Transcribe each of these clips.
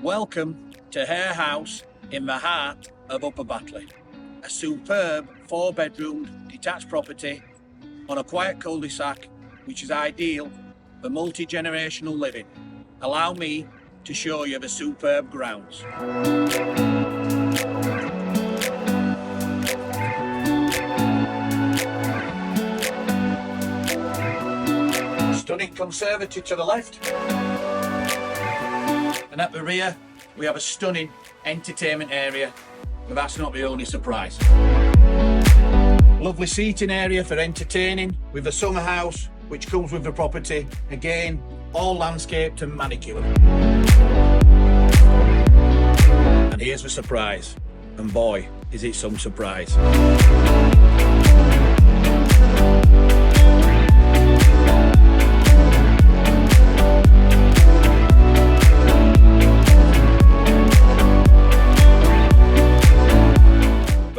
Welcome to Hare House in the heart of Upper Batley, a superb 4-bedroom detached property on a quiet cul-de-sac which is ideal for multi-generational living. Allow me to show you the superb grounds. Stunning conservatory to the left. And at the rear, we have a stunning entertainment area, but that's not the only surprise. Lovely seating area for entertaining with the summer house, which comes with the property. Again, all landscaped and manicured. And here's the surprise. And boy, is it some surprise.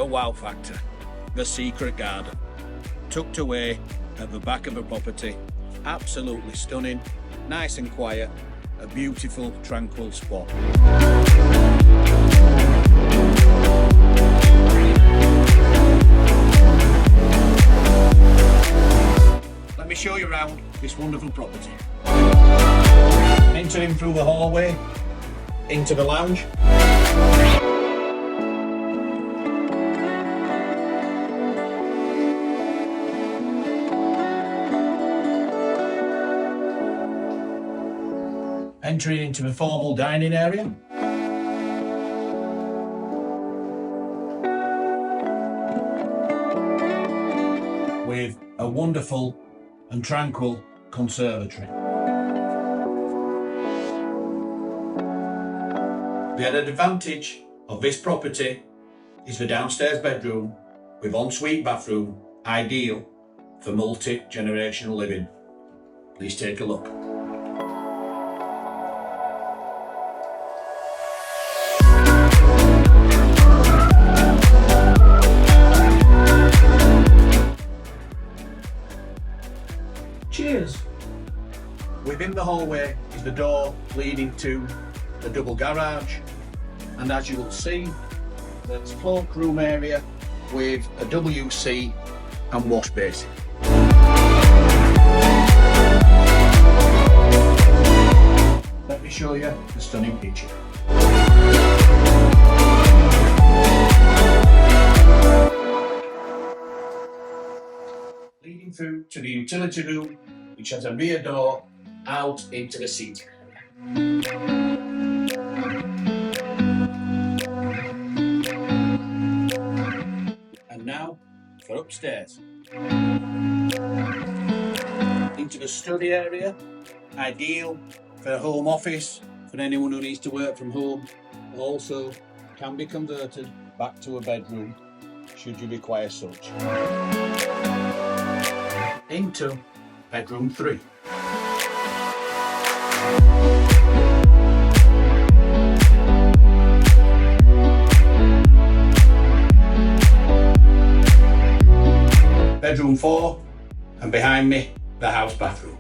Wow factor, the secret garden, tucked away at the back of the property. Absolutely stunning, nice and quiet, a beautiful, tranquil spot. Let me show you around this wonderful property. Entering through the hallway into the lounge. Entering into the formal dining area. With a wonderful and tranquil conservatory. The added advantage of this property is the downstairs bedroom with ensuite bathroom, ideal for multi-generational living. Please take a look. Cheers! Within the hallway is the door leading to the double garage, and as you will see, there's a cloakroom area with a WC and wash basin. Let me show you the stunning picture. Leading through to the utility room, which has a rear door out into the seating area. And now for upstairs. Into the study area, ideal for a home office, for anyone who needs to work from home. Also can be converted back to a bedroom, should you require such. Into bedroom 3. Bedroom 4, and behind me, the house bathroom.